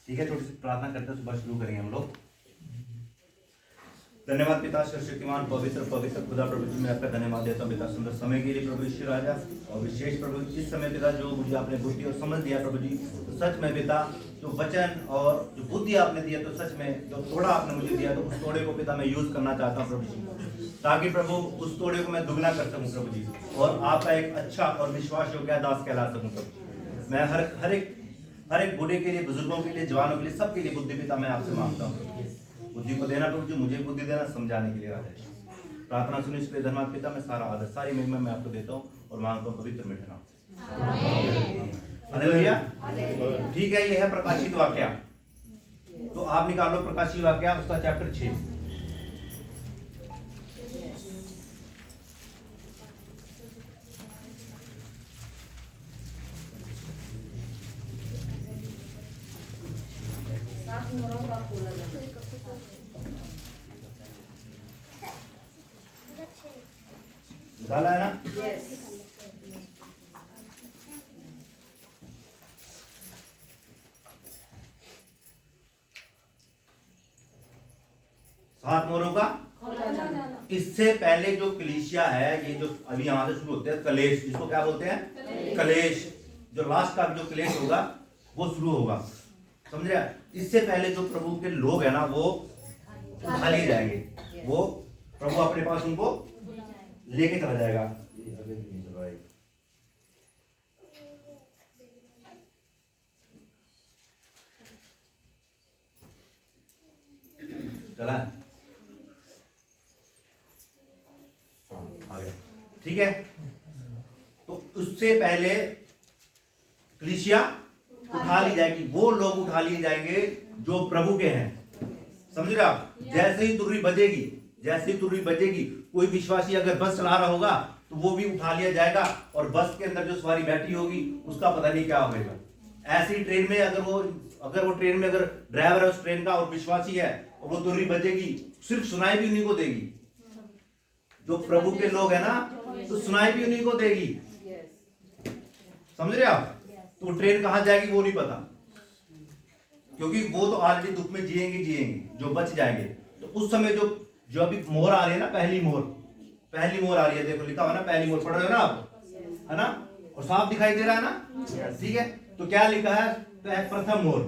ठीक है, छोटी सी प्रार्थना करते सुबह शुरू करेंगे हम लोग। धन्यवाद पिता सर्वशक्तिमान पवित्र पवित्र खुदा प्रभु जी, मैं आपका धन्यवाद देता हूँ पिता सुंदर समय के लिए प्रभु ईश्वर राजा, और विशेष प्रभु इस समय पिता जो मुझे आपने बुद्धि और समझ दिया प्रभु जी, तो सच में पिता जो वचन और जो बुद्धि आपने दिया, तो सच में जो थोड़ा आपने मुझे दिया, तो उस थोड़े को पिता मैं यूज करना चाहता हूँ प्रभु जी, ताकि प्रभु उस थोड़े को मैं दुगना कर सकूँ प्रभु जी, और आपका एक अच्छा और विश्वास योग्य दास कहला सकूँ प्रभु। मैं हर एक बूढ़े के लिए, बुजुर्गों के लिए, जवानों के लिए, सबके लिए बुद्धि पिता मैं आपसे मांगता हूँ। बुद्धि को देना प्रभु जी, मुझे बुद्धि देना समझाने के लिए राजा। प्रार्थना सुनिए इसलिए धन्यवाद पिता, मैं सारा आदर सारी महिमा मैं आपको देता हूँ और मांगता हूँ पवित्र मीठे नाम से। हालेलुया। ठीक है, ये है प्रकाशित वाक्या। तो आप निकालो प्रकाशित वाक्या उसका चैप्टर 6। डाला है ना? yes. 7 मोहरों का। इससे पहले जो कलीसिया है, ये जो अभी यहां से शुरू होते हैं कलेश, इसको क्या बोलते हैं? कलेश। जो लास्ट का जो कलेश होगा वो शुरू होगा, समझ रहे? इससे पहले जो प्रभु के लोग है ना, वो उठा लिए जाएंगे, वो प्रभु अपने पास उनको लेके चला जाएगा। चला आ गया, ठीक है। तो उससे पहले कलीसिया उठा ली जाएगी, वो लोग उठा लिए जाएंगे जो प्रभु के हैं, समझ रहे आप? जैसे ही तुरही बजेगी, जैसे ही तुरही बजेगी, कोई विश्वासी अगर बस चला रहा होगा तो वो भी उठा लिया जाएगा, और बस के अंदर जो सवारी बैठी होगी उसका पता नहीं क्या होगा। ऐसी ट्रेन में अगर वो ट्रेन में अगर ड्राइवर है उस ट्रेन का और विश्वासी है, और वो तुरही बजेगी, सिर्फ सुनाई भी उन्हीं को देगी। जो प्रभु के लोग है ना, तो सुनाई भी उन्हीं को देगी, समझ रहे आप? तो ट्रेन कहां जाएगी वो नहीं पता, क्योंकि वो तो ऑलरेडी दुख में जिएंगे जो बच जाएंगे। तो उस समय जो अभी मोहर आ रही है ना, पहली मोहर आ रही है, देखो लिखा हुआ ना पहली मोहर, पढ़ रहे हो ना आप, है ना? और साफ दिखाई दे रहा है ना, ठीक है। तो क्या लिखा है? प्रथम मोहर,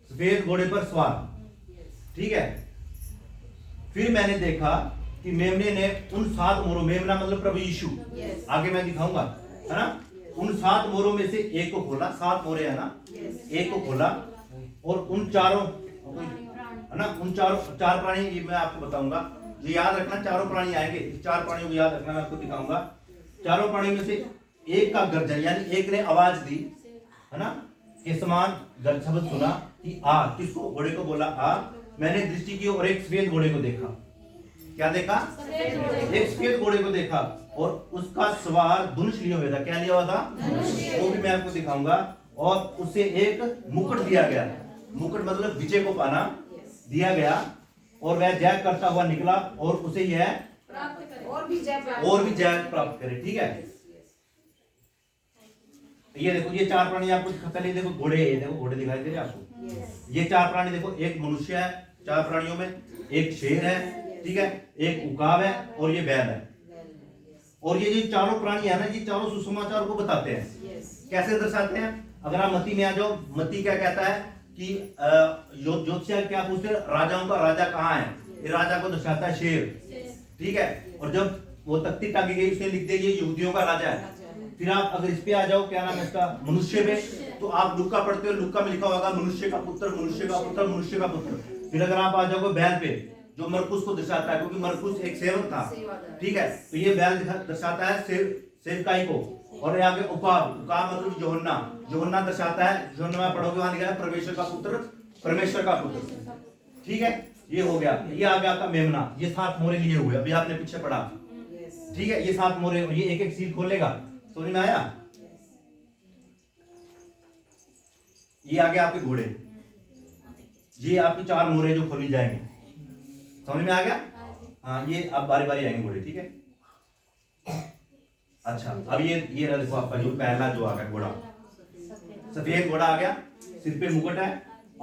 सफेद घोड़े पर सवार, ठीक है। फिर मैंने देखा कि मेमने ने उन 7 मोहरों, मेमना मतलब प्रभु यीशु, आगे मैं दिखाऊंगा, है ना? उन 7 मोहरों में से एक को खोला, 7 मोहरे है ना, एक को खोला, और उन चारों, है ना, उन चार प्राणी, ये मैं आपको बताऊंगा, ये याद रखना, चारों प्राणी आएंगे, इस 4 प्राणियों को याद रखना, मैं आपको दिखाऊंगा। चारों प्राणियों में से एक का गर्जन, यानी एक ने आवाज दी, है ना, के समान शब्द सुना कि आ। किसको? घोड़े को बोला आ। मैंने दृष्टि की और एक सफेद घोड़े को देखा। क्या देखा? एक सफेद घोड़े को देखा, और उसका सवार धनुष लिए हुए था। क्या लिया हुआ था? वो भी मैं आपको दिखाऊंगा। और उसे एक मुकुट दिया गया, मुकुट मतलब विजय को पाना दिया गया, और वह जय करता हुआ निकला, और उसे यह और भी जय प्राप्त करे, ठीक है। ये देखो, ये 4 प्राणी आपको पहले देखो, घोड़े, ये देखो घोड़े दिखाई दे रहे हैं आपको। ये 4 प्राणी देखो, एक मनुष्य है 4 प्राणियों में, एक शेर है, ठीक है, एक उकाब है, और ये बैल है। और ये जो चारों प्राणी है ना, ये चारों सुसमाचार को बताते हैं। कैसे दर्शाते हैं? अगर आप मत्ती में आ जाओ, मत्ती क्या कहता है कि ज्योतिषी क्या पूछते हैं, राजाओं का राजा कहाँ है? ये राजा को दर्शाता है शेर, ठीक है। और जब वो तख्ती टांगी गई, उसने लिख दिया ये यहूदियों का राजा है। फिर आप अगर इस पे आ जाओ, क्या नाम है इसका, मनुष्य पे, तो आप लुक्का पढ़ते हो, लुक्का में लिखा होगा मनुष्य का पुत्र, मनुष्य का पुत्र, मनुष्य का पुत्र। फिर अगर आप आ जाओगे बैल पे, जो मरकुस को दर्शाता है, क्योंकि मरकुस एक सेवक था, ठीक है। तो ये बैल दर्शाता है सेवकाई को। और आगे उकाब मतलब यूहन्ना दर्शाता है, यूहन्ना में पढ़ोगे वहां लिखा है परमेश्वर का पुत्र, ठीक है। ये हो गया। ये आ गया आपका मेमना, ये 7 मोहरे लिए हुए, अभी आपने पीछे पढ़ा, ठीक है। ये 7 मोहरे, ये एक एक सील खोलेगा, समझ में आया? ये आगे आपके घोड़े, ये आपकी 4 मोहरे जो खोली जाएंगे, समझ में आ गया? हाँ, ये अब बारी बारी आएंगे घोड़े, ठीक है। अच्छा, अब ये देखो आपका जो पहला जो आ गया घोड़ा, सफेद घोड़ा आ गया, सिर पे मुकुट है,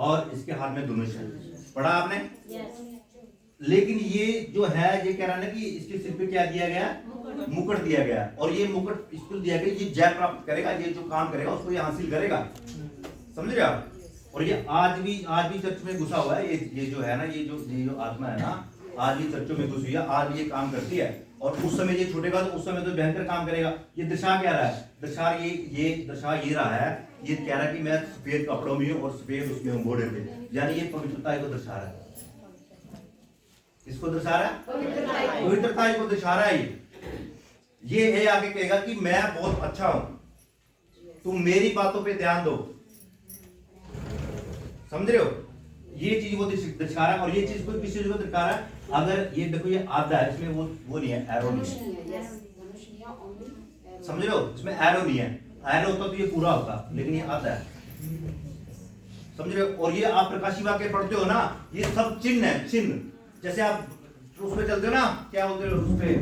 और इसके हाथ में धनुष है। पढ़ा आपने? लेकिन ये जो है ये कह रहा है ना कि इसके सिर पे क्या दिया गया? मुकुट दिया गया। और ये मुकुट इसको दिया गया, ये जय प्राप्त करेगा, ये जो काम करेगा उसको ये हासिल करेगा। समझ रहे आप? और ये आज भी चर्च में घुसा हुआ है। ये जो है ना, ये जो आत्मा है ना, आज भी चर्चों में घुसी है, आज भी ये काम करती है। और उस समय ये छूटेगा तो उस समय तो भयंकर काम करेगा। ये दर्शा क्या रहा है? दर्शा ये रहा है, ये कह रहा है कि मैं सफेद कपड़ों में हूँ और सफेद उसमें हूँ घोड़े पे, यानी ये पवित्रता को दर्शा रहा है। इसको दर्शा रहा है, पवित्रता को दर्शा रहा है। ये आगे कहेगा कि मैं बहुत अच्छा हूं, तुम मेरी बातों पे ध्यान दो। समझ रहे हो? ये चीज वो दर्शा रहा है। और ये चीज को किस चीज को दर्शा रहा है? अगर ये देखो, ये आधा है, इसमें वो नहीं है, एरो नहीं है। समझ रहे हो? इसमें एरो नहीं है। एरो होता तो ये पूरा होता, लेकिन ये आधा है। समझ रहे हो? और ये आप प्रकाशी वाक्य पढ़ते हो ना, ये सब चिन्ह है, चिन्ह। जैसे आप उसमें चलते हो ना, क्या बोलते हो उस पे,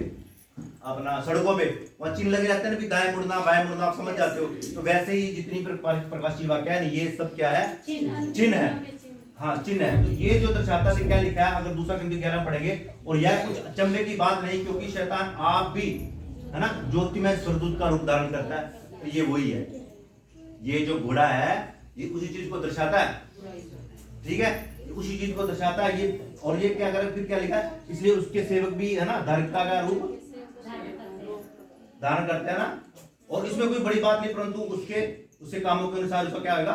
अपना सड़कों पे वहां चिन्ह लगे रहते हैं ना, भी दाएं मुड़ना बाएं मुड़ना, आप समझ जाते हो। तो वैसे ही जितनी प्रकाशी वाक्य है, ये सब क्या है? चिन्ह है। हाँ, चिन्ह है। तो ये जो दर्शाता है क्या लिखा है, अगर दूसरा Corinthians 11 पढ़ेंगे, और यह कुछ अचंभे की बात नहीं, क्योंकि शैतान आप भी है ना ज्योति में स्वर्गदूत का रूप धारण करता है। तो ये वही है, ये जो घोड़ा है ये उसी चीज को दर्शाता है। ठीक है, उसी चीज को दर्शाता है ये। और ये क्या करे, फिर क्या लिखा है? इसलिए उसके सेवक भी है ना धार्मिकता का रूप धारण करते हैं ना। और इसमें कोई बड़ी बात नहीं, परंतु उसके कामों के अनुसार उसका क्या होगा?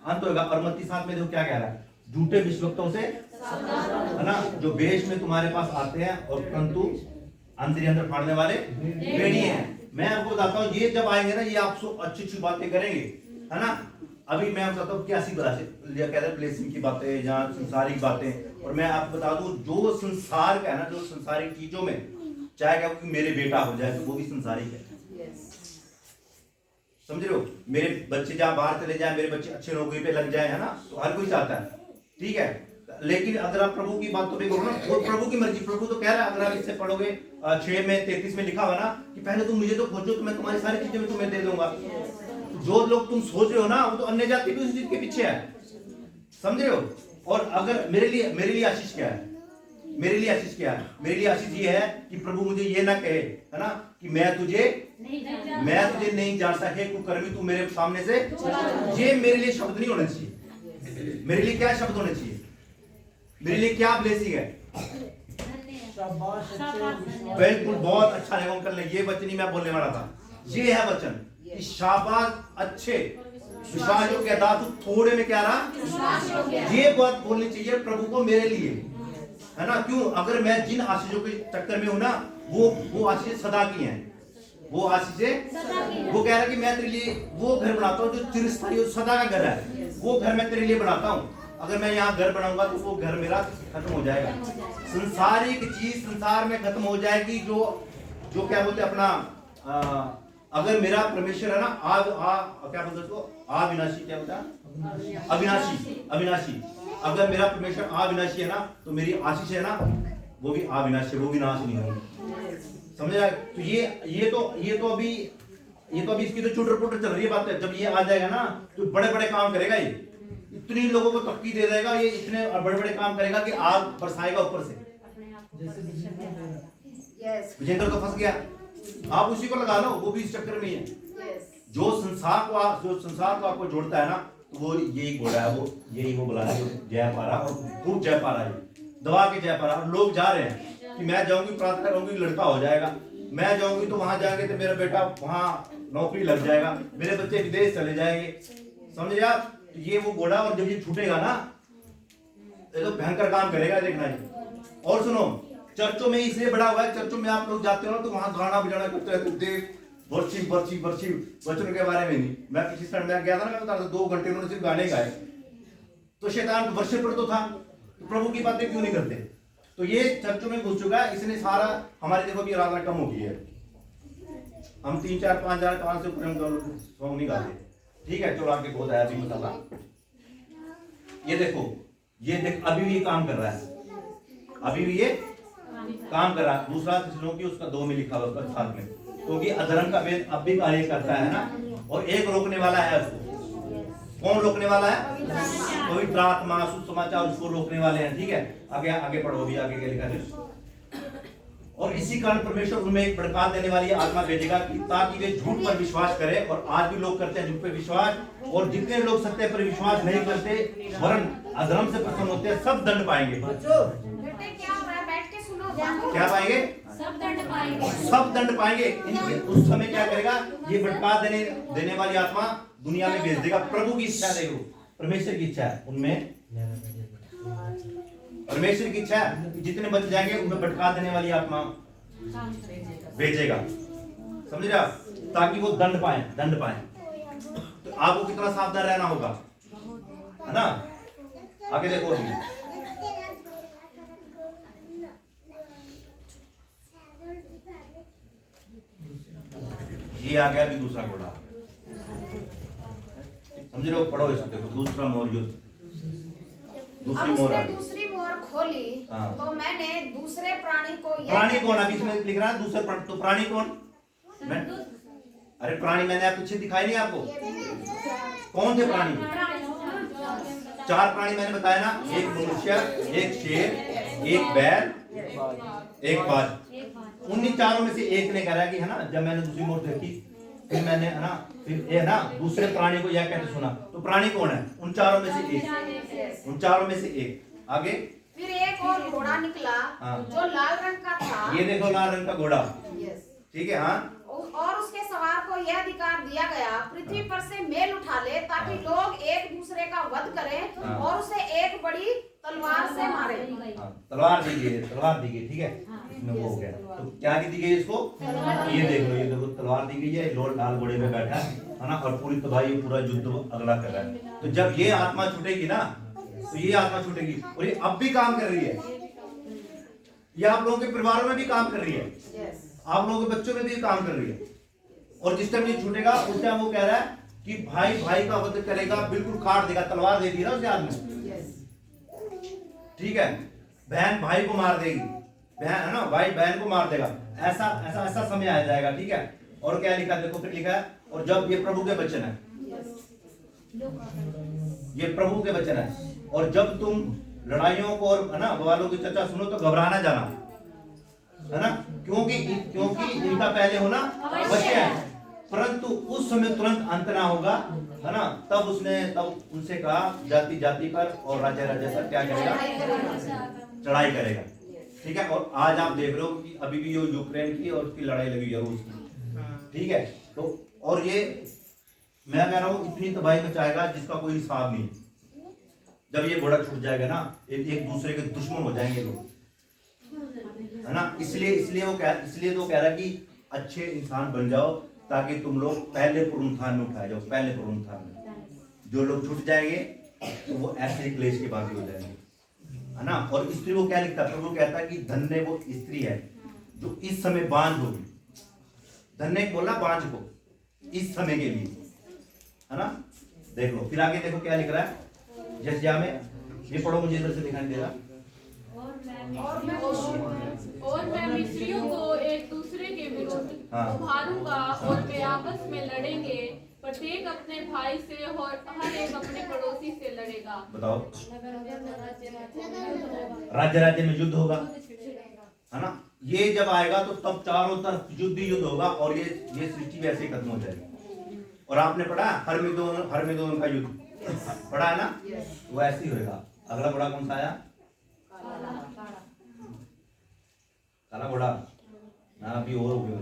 अंत होगा। और मत्ती 7 में देखो क्या कह रहा है? झूठे भविष्यवक्ताओं से है ना, जो वेश में तुम्हारे पास आते हैं और परंतु अंदर फाड़ने वाले भेड़िए हैं। मैं आपको बताता हूँ, ये जब आएंगे ना, ये आपको अच्छी अच्छी बातें करेंगे, है ना। अभी मैं आपको बताता हूँ क्या सी कहते हैं ब्लेसिंग की बातें या संसारिक बातें। और मैं आपको बता दूं, जो संसार का है ना, जो संसारिक चीजों में, चाहे क्या मेरे बेटा हो जाए तो वो भी संसारिक है। समझ रहे हो? मेरे बच्चे जहां बाहर चले जाए, मेरे बच्चे अच्छे नौकरी पे लग जाए, है ना, तो हर कोई चाहता है। ठीक है, लेकिन अगर आप प्रभु की बातों पे करो ना, वो प्रभु की मर्जी। प्रभु तो कह रहा है, अगर आप इससे पढ़ोगे 6:33 में लिखा हुआ ना कि पहले तुम मुझे तो खोजो तो मैं तुम्हारी सारी चीजें में तुम्हें दे दूंगा। जो लोग तुम सोच रहे हो ना, वो तो अन्य जाति भी उस चीज के पीछे है। समझ रहे हो? और अगर मेरे लिए आशीष क्या है? मेरे लिए आशीष क्या है? मेरे लिए आशीष ये है कि प्रभु मुझे ये ना कहे, है ना, कि मैं तुझे नहीं जानता है, कुकर्मी तू मेरे सामने से। ये मेरे लिए शब्द नहीं होना चाहिए। मेरे लिए क्या शब्द होने चाहिए? मेरे लिए क्या ब्लेसिंग है? बिल्कुल, बहुत अच्छा है अंकल ने ये वचन ही मैं बोलने वाला था। ये है वचन कि शाबाश, अच्छे विश्वास योग्य दास, थोड़े में क्या रहा, ये बात बोलनी चाहिए प्रभु को मेरे लिए, है ना। क्यों? अगर मैं जिन आशीषों के चक्कर में हूं ना, वो आशीष सदा की हैं। वो आशीष वो कह रहा है कि मैं तेरे लिए वो घर बनाता हूँ जो चिरस्थायी सदा का घर है। वो घर मैं तेरे लिए बनाता हूँ। अगर मैं यहाँ घर बनाऊंगा तो वो घर मेरा खत्म हो जाएगा। संसारिक चीज संसार में खत्म हो जाएगी। जो क्या बोलते अपना अगर मेरा परमेश्वर है ना, क्या बोलते उसको, अविनाशी, क्या बोलता है, अविनाशी। अगर मेरा परमेश्वर अविनाशी है ना, तो मेरी आशीष है ना, वो भी अविनाशी, वो भी नाश नहीं होगी। समझ? तो ये तो अभी इसकी तो चुटर पुटर चल रही है बात है। जब ये आ जाएगा ना, तो बड़े बड़े काम करेगा। ये इतनी लोगों को तक्की दे देगा, ये इतने बड़े बड़े काम करेगा कि आग बरसाएगा ऊपर से। विजेंद्र तो फंस गया, आप उसी को लगा लो, वो भी इस चक्कर में है। जो संसार को आपको जोड़ता है ना, तो वो यही घोड़ा है, वो यही वो बुला रहा है, जय पा रहा, और खूब जय पा रहा है, दबा के जय पा रहा। और लोग जा रहे हैं कि मैं जाऊंगी प्रार्थना करूंगी, लड़का हो जाएगा, मैं जाऊंगी तो वहां जाएंगे तो मेरा बेटा वहां नौकरी लग जाएगा, मेरे बच्चे विदेश चले जाएंगे। समझे आप? तो ये वो घोड़ा, और जब ये छूटेगा ना, तो भयंकर काम करेगा, देखना जी। और सुनो, चर्चों में इसलिए बड़ा हुआ है, चर्चों में आप लोग जाते हो ना, तो वहां गाना बजाना करते रहते, देव वर्षी वचनों के बारे में नहीं। मैं किसी स्थान में गया था ना, मैं बता रहा था, 2 घंटे उन्होंने सिर्फ गाने गाए। तो शैतान वर्षे पर तो था, तो प्रभु की बातें क्यों नहीं करते? तो ये चर्चों में घुस चुका है, इसने सारा हमारी देखो भी आराधना कम हो गई है। हम 3, 4, 5 हजार 5 से सॉन्ग नहीं गाते। ठीक है, चलो आगे बहुत आया भी मसाला। ये देख अभी भी ये काम कर रहा है, अभी भी ये काम कर रहा है। दूसरा की उसका 2 में लिखा हुआ उसका 7 में, क्योंकि अधर्म का वेद अब भी कार्य करता है ना, और एक रोकने वाला है उसको। कौन रोकने वाला है? पवित्र आत्मा, सुसमाचार उसको रोकने वाले हैं। ठीक है, आगे आगे पढ़ो, भी आगे क्या लिखा है। और इसी कारण परमेश्वर उनमें एक भड़का देने वाली आत्मा भेजेगा कि ताकि वे झूठ पर विश्वास करें। और आज भी लोग करते हैं झूठ पर विश्वास, और जितने लोग सत्य पर विश्वास नहीं करते वरन अधर्म से प्रसन्न होते हैं, सब दंड पाएंगे। क्या पाएंगे? सब दंड पाएंगे। सब दंड पाएंगे। उस समय क्या करेगा? ये भड़का देने वाली आत्मा दुनिया में भेज देगा। प्रभु की इच्छा है, देखो परमेश्वर की इच्छा है, उनमें परमेश्वर की इच्छा है कि जितने बच जाएंगे उनमें भटका देने वाली आत्मा भेजेगा। समझ रहे आप? ताकि वो दंड पाए। तो आपको कितना सावधान रहना होगा, है ना? आगे देखो, ये आ गया अभी दूसरा घोड़ा। समझ रहे हो? पढ़ो इसको, देखो दूसरा मोर युद्ध, दूसरी मोर आ गई। दूसरी मोर खोली तो मैंने दूसरे प्राणी को, प्राणी कौन? अभी इसमें लिख रहा है दूसरे प्राणी, तो प्राणी कौन? अरे प्राणी मैंने आप पीछे दिखाई नहीं आपको? कौन थे प्राणी? 4 प्राणी मैंने बताया ना, एक मनुष्य, एक शेर, एक बैल, एक बाज। उन्हीं चारों में से एक ने कहा कि है ना, जब मैंने दूसरी मोर देखी फिर मैंने है ना, फिर ये ना दूसरे प्राणी को यह कहते सुना। तो प्राणी कौन है? उन चारों में से एक, उन चारों में से एक। आगे फिर एक और घोड़ा निकला जो लाल रंग का था। ये देखो लाल रंग का घोड़ा, ठीक है। हाँ, और उसके सवार को यह अधिकार दिया गया पृथ्वी पर से मेल उठा ले ताकि लोग एक दूसरे का वध करें और उसे एक बड़ी तलवार से मारे। तलवार दी गई, तलवार दी गई, ठीक है। इसमें वो हो गया, तो क्या दी गई इसको? ये देख लो, ये देखो तलवार दी गई है, लोग लाल घोड़े पे बैठा है ना, और पूरी तबाही, पूरा युद्ध अगला कर रहा है। तो जब ये आत्मा छूटेगी ना, तो ये आत्मा छूटेगी, और ये अब भी काम कर रही है। ये आप लोगों के परिवारों में भी काम कर रही है, आप लोगों के बच्चों में भी काम कर रही है। और जिस टाइम ये छूटेगा उस टाइम वो कह रहा है कि भाई भाई का वध करेगा, बिल्कुल काट देगा, तलवार दे दी ना उसने आदमी, ठीक है। बहन भाई को मार देगी, बहन है ना, भाई बहन को मार देगा। ऐसा ऐसा ऐसा समय आ जाएगा, ठीक है। और क्या लिखा, देखो फिर लिखा है, और जब ये प्रभु के वचन है, ये प्रभु के वचन है, और जब तुम लड़ाइयों को और है ना बवालों की चर्चा सुनो तो घबराना जाना, है ना, क्योंकि इनका पहले होना अवश्य है, परंतु उस समय तुरंत अंत ना होगा, है ना। तब उनसे कहा, जाति जाति पर और राज्य राज्य पर क्या करेगा? चढ़ाई करेगा, ठीक है। और आज आप देख रहे हो कि अभी भी ये यूक्रेन की और उसकी लड़ाई लगी है रूस की, ठीक है। तो और ये मैं कह रहा हूँ इतनी तबाही मचाएगा जिसका कोई हिसाब नहीं। जब ये घोड़ा छूट जाएगा ना, एक दूसरे के दुश्मन हो जाएंगे लोग, है ना। इसलिए वो कह रहा है कि अच्छे इंसान बन जाओ ताकि तुम लोग पहले पुनरुत्थान में उठाए जाओ। पहले पुनरुत्थान में जो लोग छूट जाएंगे तो वो ऐसे ही क्लेश के बाकी हो जाएंगे, है ना। और स्त्री को क्या लिखता है? प्रभु कहता है कि धन्य वो स्त्री है जो इस समय बांझ होगी। धन्य बोला बांझ को, इस समय के लिए, है ना। देख लो फिर आगे, देखो क्या लिख रहा है यशायाह में, ये पढ़ो, मुझे इधर से दिखाई दे रहा। और मैं मिस्रियों को एक दूसरे के विरुद्ध उभारूंगा और वे आपस में लड़ेंगे, प्रत्येक अपने भाई से और हर एक अपने पड़ोसी से लड़ेगा। बताओ, राज्य राज्य में युद्ध होगा, है ना। ये जब आएगा तो तब चारों तरफ युद्ध होगा, और ये सृष्टि वैसे ही खत्म हो जाएगी। और आपने पढ़ा हरमेगदोन का युद्ध पढ़ा है ना, वो ऐसे ही होगा। अगला घोड़ा कौन सा आया? काला घोड़ा ना, अभी और हो गया।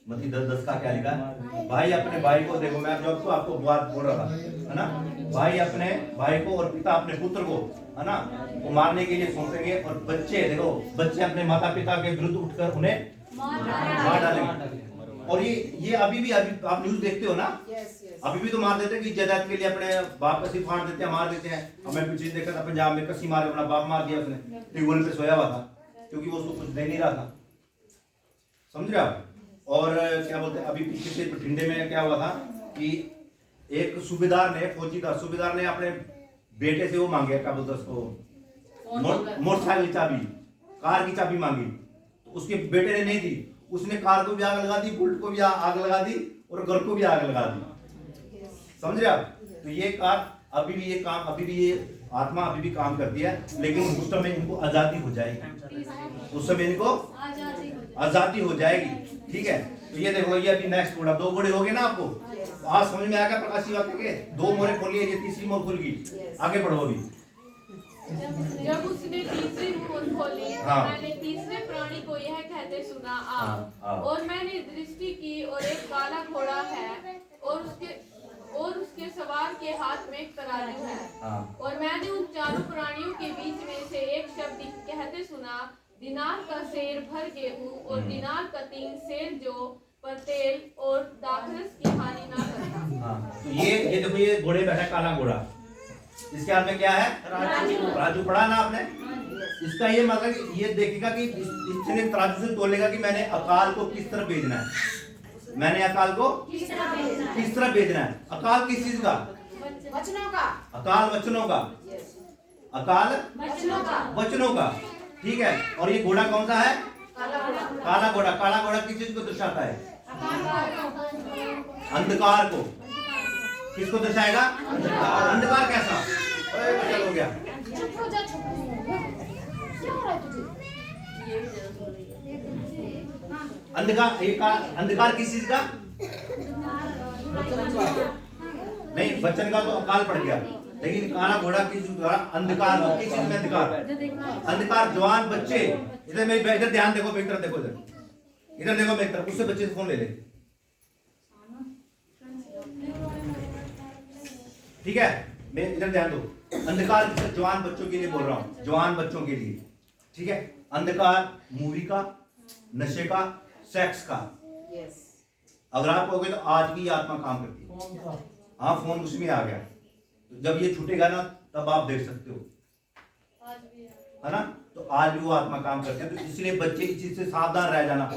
मती 10:10 का क्या लिखा है? भाई अपने भाई को, देखो मैं जब तो आपको बात बोल रहा था, है ना, भाई अपने भाई को और पिता अपने पुत्र को, है ना, वो मारने के लिए सौंपेंगे। और बच्चे, देखो बच्चे अपने माता पिता के विरुद्ध उठकर उन्हें मार डालेंगे। और ये अभी भी आप न्यूज देखते हो ना, अभी भी तो मार देते हैं कि जायदाद के लिए अपने बाप कसी फाड़ देते हैं, मार देते हैं। हमें पीछे देखा था पंजाब में, कसी मार अपना बाप मार दिया उसने, ट्यूबवेल पे सोया हुआ था क्योंकि वो उसको कुछ दे नहीं रहा था, समझ रहे आप। और क्या बोलते हैं, अभी पीछे से बठिंडे में क्या हुआ था कि एक सूबेदार ने, फौजीदार सूबेदार ने अपने बेटे से वो मांगे, क्या बोलते उसको, मोटरसाइकिल की चाबी, कार की चाबी मांगी, तो उसके बेटे ने नहीं दी। उसने कार को भी आग लगा दी, बुलेट को भी आग लगा दी, और घर को भी आग लगा दी, समझ रहे आप। तो ये कार अभी भी ये आत्मा अभी भी काम करती है, लेकिन उस समय इनको आजादी हो जाएगी, उस समय इनको आजादी हो जाएगी। ठीक है, तो ये देखो, ये अभी नेक्स्ट घोड़ा, 2 घोड़े हो गए ना आपको, आज समझ में आएगा प्रकाशी वाक्य के 2 मोहरें खोली है, ये तीसरी मोहर खुल गई। आगे बढ़ो अभी। जब उसने तीसरी मोहर खोली, हाँ। मैंने तीसरे प्राणी को यह कहते सुना, आ। हाँ। और मैंने दृष्टि की और एक काला घोड़ा है और उसके सवार के हाथ में एक तराजू है। हाँ। और मैंने उन चारों प्राणियों के बीच में से एक शब्द कहते सुना, दिनार का सेर भर गेहूं और दिनार का 3 सेर जो पर तेल और दाखरस की हानि ना करना। हाँ, तो ये देखो, ये घोड़े बैठा काला घोड़ा, इसके हाथ में क्या है? राजू। पढ़ा ना आपने? इसका ये मतलब ये देखेगा कि इसने तराजू से तोलेगा कि मैंने अकाल को किस तरह भेजना है, मैंने अकाल को किस तरह भेजना है। अकाल किस चीज का? वचनों का। अकाल वचनों का, अकाल वचनों का। ठीक है, और ये घोड़ा कौन सा है? काला घोड़ा। काला घोड़ा किस चीज को दर्शाता है? अंधकार को। किसको दर्शाएगा? अंधकार कैसा? चल हो गया। चुप हो जा, चुप हो जा। क्या हो रहा है तुझे? अंधकार किस चीज का? नहीं, वचन का तो अकाल पड़ गया, लेकिन काला घोड़ा किस चीज का? अंधकार। किस चीज में अंधकार? अंधकार। जवान बच्चे, इधर मेरी, इधर ध्यान देखो, इधर देखो, इधर देखो मेरी तरफ, उससे बच्चे से फोन ले ले। ठीक है, मैं इधर ध्यान दो। अंधकार जवान बच्चों के लिए बोल रहा हूं, जवान बच्चों के लिए। ठीक है, अंधकार मूवी का, नशे का, सेक्स का। अगर आप कहोगे तो आज की आत्मा काम करती है। हाँ, फोन उसमें आ गया, तो जब ये छूटेगा ना तब आप देख सकते हो, है ना? तो आज भी वो आत्मा काम करती है। तो इसलिए बच्चे इस चीज से सावधान रह जाना।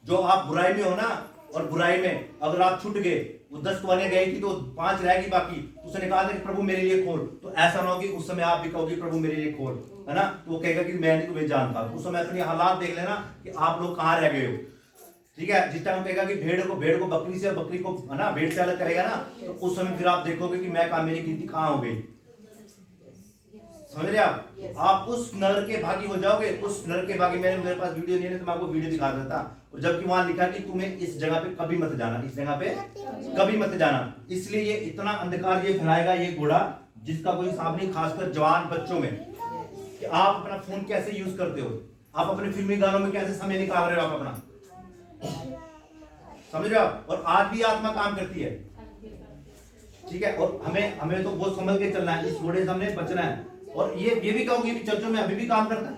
जो आप बुराई में हो ना, और बुराई में अगर आप छूट गए, वो 10 वाले गई थी तो 5 रहेगी बाकी, उसने कहा था कि प्रभु मेरे लिए खोल, तो ऐसा ना हो कि उस समय आप भी कहोगे प्रभु मेरे लिए खोल, है ना? तो वो कहेगा कि मैं नहीं तुम्हें जानता। उस समय अपने हालात देख लेना कि आप लोग कहाँ रह गए हो। ठीक है, जिस टाइम कहेगा कि भेड़ को बकरी से, बकरी को, है ना, भेड़ से अलग करेगा ना, तो उस समय फिर आप देखोगे कि मैं कहा, मेरी गिनती कहाँ हो गई। समझ रहे आप उस नर के भागी हो जाओगे, उस नर के भागी। मेरे पास वीडियो नहीं है तो मैं आपको वीडियो दिखा देता, और जबकि वहां लिखा कि तुम्हें इस जगह पे कभी मत जाना, इस जगह पे कभी मत जाना। इसलिए ये इतना अंधकार ये फैलाएगा ये घोड़ा, जिसका कोई हिसाब नहीं, खासकर जवान बच्चों में। कि आप अपना फोन कैसे यूज करते हो, आप अपने फिल्मी गानों में कैसे समय निकाल रहे हो आप अपना, समझ रहे हो आप? और आज भी आत्मा काम करती है। ठीक है, और हमें तो बहुत संभल के चलना है, इस घोड़े से हमने बचना है। और ये भी कहूंगी कि चर्चों में अभी भी काम करता है।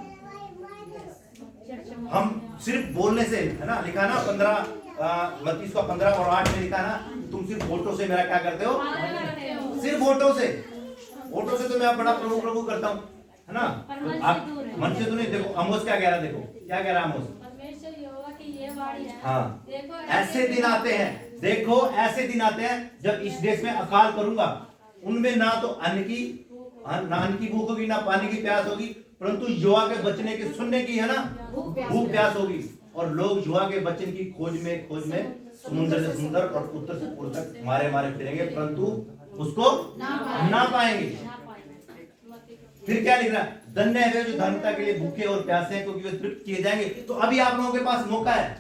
हम सिर्फ बोलने से, है ना, लिखा ना 15 का 15 और 8 में लिखा ना, तुम सिर्फ वोटों से मेरा क्या करते हो? सिर्फ वोटों से तो मैं बड़ा प्रभु प्रभु करता हूँ, है ना? आप मन से तो नहीं। देखो अमोस क्या कह रहा है, देखो क्या कह रहा है अमोस। हाँ, ऐसे दिन आते हैं, देखो ऐसे दिन आते हैं जब इस देश में अकाल करूंगा, उनमें ना तो अन्न की भूख होगी, ना पानी की प्यास होगी, परंतु युवा के बचने के सुनने की, है ना, भूख प्यास होगी। और लोग युवा के बचन की खोज में समुद्र से समुद्र और उत्तर से पूर्व तक मारे फिरेंगे, परंतु उसको ना पाएंगे। फिर क्या लिख रहा है? धन्य है वे जो धार्मिकता के लिए भूखे और प्यासे हैं, क्योंकि वे तृप्त किए जाएंगे। तो अभी आप लोगों के पास मौका है।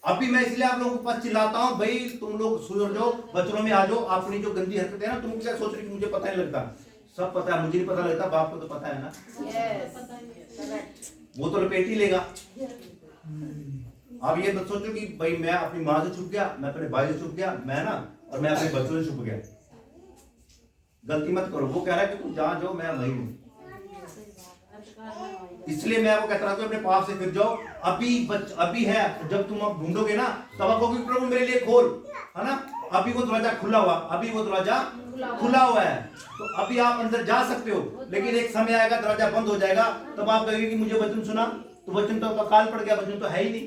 अभी मैं इसलिए आप लोगों के पास चिल्लाता हूं, भाई तुम लोग सुधर जाओ, बचनों में आ जाओ। अपनी जो गंदी हरकतें है ना, तुम क्या सोच रहे कि मुझे पता नहीं लगता? सब पता है, मुझे नहीं पता लगता, बाप को तो पता है ना। वो तो लपेट ही लेगा। अब ये मत सोचो कि भाई मैं अपनी माँ से छुप गया, मैं अपने भाई से छुप गया, मैं ना, और मैं अपने बच्चों से छुप गया। गलती मत करो। वो कह रहा है कि तुम जहां जाओ मैं वहीं हूं। इसलिए मैं वो कहता हूं अपने पाप से फिर जाओ। अभी है, जब तुम अब ढूंढोगे ना तब आप कहोगे प्रभु मेरे लिए खोल, है ना? अभी वो दरवाजा खुला हुआ है, तो अभी आप अंदर जा सकते हो। लेकिन एक समय आएगा दरवाजा बंद हो जाएगा, तब आप कहेंगे कि मुझे वचन सुना, तो वचन तो अकाल पड़ गया, वचन तो है ही नहीं।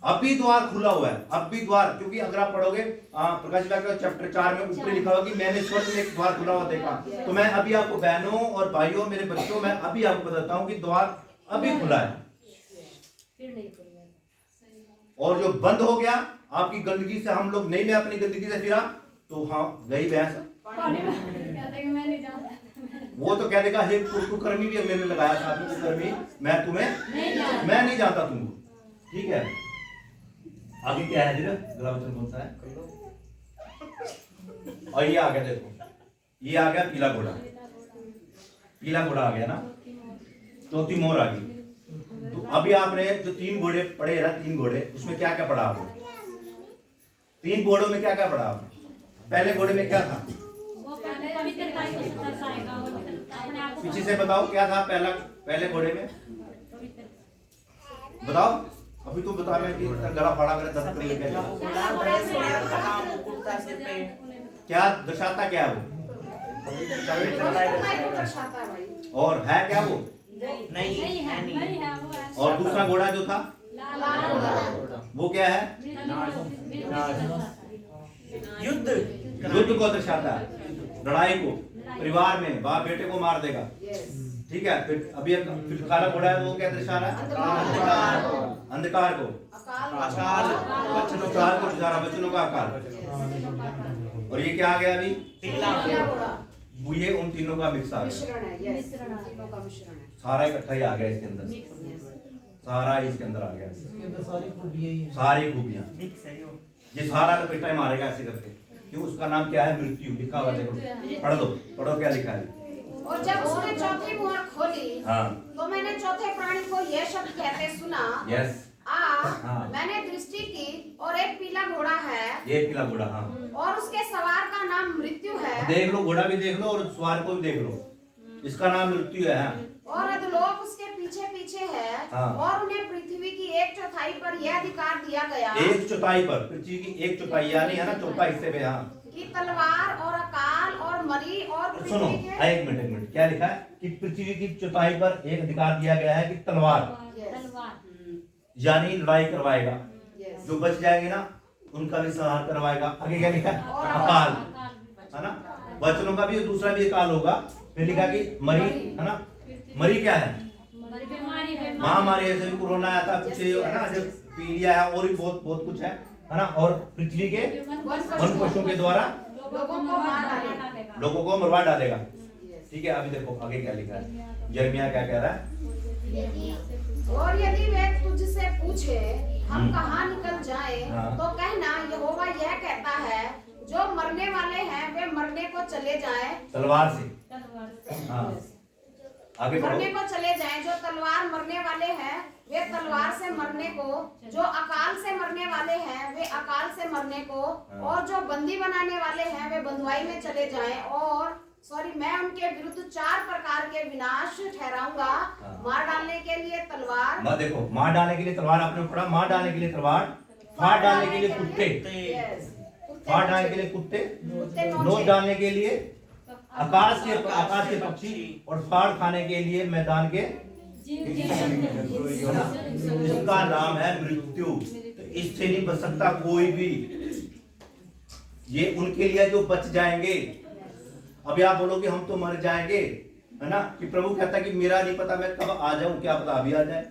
अभी द्वार खुला हुआ है, अभी द्वार। क्योंकि अगर आप पढ़ोगे प्रकाश वाक्य चैप्टर 4 में ऊपर लिखा हुआ कि मैंने स्वर्ग में एक द्वार खुला हुआ देखा। तो मैं अभी आपको बहनों और भाइयों, मेरे बच्चों, मैं अभी आपको बताता हूँ कि द्वार अभी खुला है। और जो बंद हो गया आपकी गंदगी से, हम लोग नहीं, मैं अपनी गंदगी से फिरा तो हाँ गई भैंस। वो तो कह देगा हे कुकर्मी भी मैंने लगाया था, कुकर्मी मैं नहीं जानता तुमको। ठीक है, आगे क्या है अगला वचन कौन सा है? और ये आ गया, देखो ये आ गया पीला घोड़ा, पीला घोड़ा आ गया ना, चौथी मोहर आ गई। तो अभी आपने जो 3 घोड़े पढ़े ना, 3 घोड़े, उसमें क्या क्या पढ़ा आपने? 3 घोड़ों में क्या क्या पढ़ा आपने? पहले घोड़े में क्या था? पीछे से बताओ क्या था पहले घोड़े में, बताओ। अभी तुम बता रहे कि गला फाड़ा मेरा 10 कर लेके क्या दर्शाता, क्या वो और है क्या वो नहीं है। और दूसरा घोड़ा जो था वो क्या है? युद्ध को दर्शाता है, लड़ाई को, परिवार में बाप बेटे को मार देगा। ठीक है, फिर अभी फिर काला घोड़ा है, वो क्या दर्शा रहा है? अंधकार को, अकाल को दर्शा रहा, बच्चों का अकाल। और ये क्या आ गया अभी? ये उन तीनों का मिक्स आ गया, सारा इकट्ठा ही आ गया इसके अंदर, सारा इसके अंदर आ गया, सारी खूबियां, ये सारा लपेटा ही मारेगा ऐसे करके। क्यों? उसका नाम क्या है? मृत्यु। लिखा हुआ देखो, पढ़ दो, पढ़ो क्या लिखा है। और जब उसने चौथी मोहर खोली, हाँ, तो मैंने चौथे प्राणी को यह शब्द कहते सुना, यस, हाँ, मैंने दृष्टि की और एक पीला घोड़ा है, ये पीला घोड़ा, हाँ, और उसके सवार का नाम मृत्यु है। देख लो, घोड़ा भी देख लो और सवार को भी देख लो, इसका नाम मृत्यु है। और अधोलोक उसके पीछे पीछे है, हाँ। और उन्हें पृथ्वी की 1/4 पर यह अधिकार दिया गया, 1/4 पर, पृथ्वी की 1/4 यानी है ना, चौथा हिस्से पे, हाँ, कि तलवार और अकाल और मरी और सुनो, पृथ्वी के एक मिनट, क्या लिखा है कि पृथ्वी की चौथाई पर एक अधिकार दिया गया है कि तलवार, यानी लड़ाई करवाएगा, जो बच जाएंगे ना उनका भी संहार करवाएगा। आगे क्या लिखा है? अकाल, है ना, बच्चों का भी दूसरा भी अकाल होगा। फिर लिखा कि मरी, है ना, मरी क्या है? महामारी, ऐसे भी कोरोना आया था पीछे, है ना, जब पीलिया है और भी बहुत कुछ है ना। और पृथ्वी के वन पशुओं के द्वारा लोगों को मरवा डालेगा। ठीक है, अभी देखो आगे क्या लिखा है, यिर्मयाह क्या कह रहा है? और यदि वे तुझसे पूछे हम कहाँ निकल जाएं, तो कहना यहोवा यह कहता है, जो मरने वाले हैं वे मरने को चले जाएं, तलवार से, हाँ, आगे बढ़ो। मरने को चले जाएं, जो तलवार मरने वाले हैं वे तलवार से मरने को, जो अकाल से मरने वाले हैं वे अकाल से मरने को, और जो बंदी बनाने वाले हैं वे बंधुआई में चले जाएं। और मैं उनके विरुद्ध 4 प्रकार के विनाश ठहराऊंगा, मार डालने के लिए तलवार, मार, देखो मार डालने के लिए तलवार आपने पढ़ा, मार डालने के लिए तलवार, फाड़ डालने के लिए कुत्ते, फाड़ डालने के लिए कुत्ते, नोच डालने के लिए आकाश के पक्षी, और फाड़ खाने के लिए मैदान के, इसका नाम है मृत्यु। तो इससे नहीं बच सकता कोई भी, ये उनके लिए जो बच जाएंगे। अभी आप बोलोगे हम तो मर जाएंगे, है ना, कि प्रभु कहता है कि मेरा नहीं पता मैं कब आ जाऊं, क्या पता अभी आ जाए।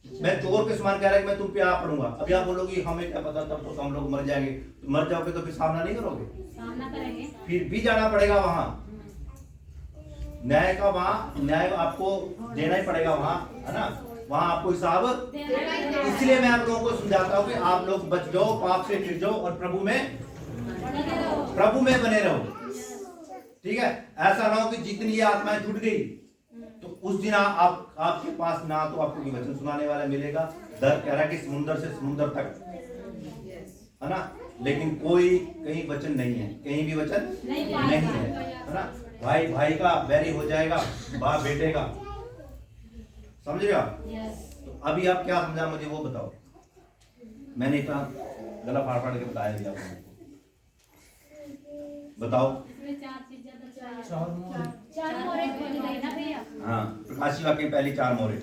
मैं चोर के समान कह रहा है कि मैं तुम पे आ पड़ूंगा, अभी आप बोलोगे हमें क्या पता, तब तो हम लोग मर जाएंगे। तो मर जाओगे तो फिर सामना नहीं करोगे, सामना करेंगे, फिर भी जाना पड़ेगा वहां, न्याय का, वहां न्याय आपको देना ही पड़ेगा वहां, है ना, वहां आपको हिसाब। इसलिए मैं आप लोगों को समझाता हूँ कि आप लोग बच जाओ, पाप से फिर जाओ और प्रभु में बने रहो। ठीक है, ऐसा ना हो कि जितनी ये आत्माएं छूट गई तो उस दिन आपके पास ना तो आपको कोई वचन सुनाने वाला मिलेगा। दर कह रहा है कि समुद्र से समुद्र तक, है ना, लेकिन कोई कहीं वचन नहीं है, कहीं भी वचन नहीं है ना। भाई भाई का बैरी हो जाएगा, बाप बेटे का, समझ रहे हो आप? तो अभी आप क्या समझा मुझे वो बताओ। मैंने इतना गला फाड़ फाड़ के बताया दिया आपको, बताओ। हाँ, प्रकाशी वाक्य पहली 4 मोहरें,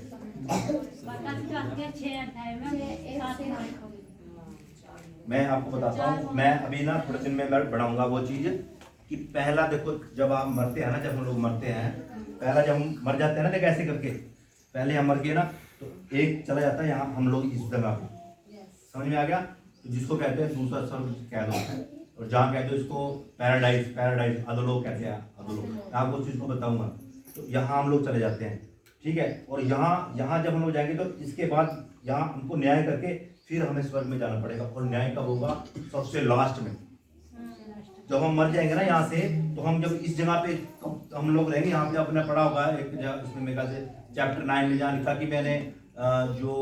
मैं आपको बताता हूँ। मैं अभी ना थोड़े दिन में मैं बढ़ाऊंगा वो चीज कि पहला देखो, जब आप मरते हैं ना, जब हम लोग मरते हैं, पहला जब हम मर जाते हैं ना, देखो ऐसे करके, पहले हम मर गए ना तो एक चला जाता है यहाँ, हम लोग इस जगह पे, समझ में आ गया? तो जिसको कहते हैं दूसरा स्वर्ग कह दो, और जहाँ कहते हो इसको पैराडाइज, पैराडाइज अधोलोक कहते हैं, अधोलोक। मैं आपको चीज़ को बताऊंगा। तो यहाँ हम लोग चले जाते हैं, ठीक है। और यहाँ जब हम लोग जाएंगे तो इसके बाद यहाँ हमको न्याय करके फिर हमें स्वर्ग में जाना पड़ेगा। और न्याय कब होगा? सबसे लास्ट में, जब हम मर जाएंगे ना यहाँ से, तो हम जब इस जगह पे हम लोग रहेंगे, यहाँ पे आपने पढ़ा होगा एक जगह, इसमें मेरे ख्याल से चैप्टर 9 में जहाँ लिखा कि मैंने जो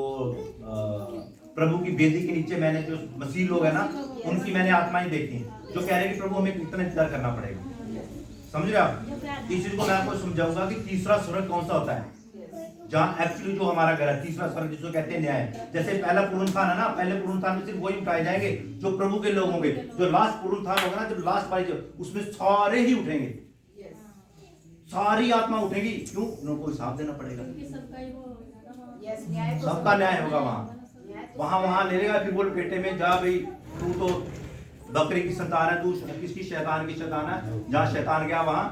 प्रभु की बेदी के नीचे मैंने जो मसीह लोग है ना, उनकी मैंने आत्माएं देखी हैं जो कह रहे हैं कि प्रभु हमें कितना इंतजार करना पड़ेगा। समझ रहे आप? इस चीज को मैं आपको समझाऊंगा कि तीसरा स्वर्ग कौन सा होता है, जहाँ एक्चुअली जो हमारा घर है, तीसरा स्वर्ग जिसको कहते हैं न्याय। जैसे पहला पुनरुत्थान है ना, पहले पुनरुत्थान में सिर्फ वही उठाए जाएंगे जो प्रभु के लोग होंगे। जो लास्ट पुनरुत्थान होगा ना, जो लास्ट वाली, उसमें सारे ही उठेंगे, सारी आत्मा उठेगी। क्यों? उनको हिसाब देना पड़ेगा, सबका न्याय होगा वहां ले लेगा। फिर बोल बेटे में जा भाई, तू तो बकरी की संतान है, तू किसकी? शैतान की संतान है। जहाँ शैतान गया वहां,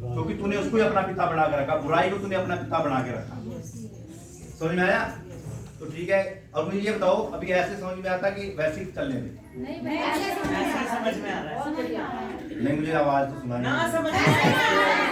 क्योंकि तूने उसको ही अपना पिता बना के रखा, बुराई को तूने अपना पिता बना के रखा। समझ में आया? तो ठीक है। और मुझे ये बताओ, अभी ऐसे समझ में आता कि वैसे ही चलने में? नहीं, ऐसे समझ में आ रहा है। नहीं, मुझे आवाज तो सुना नहीं।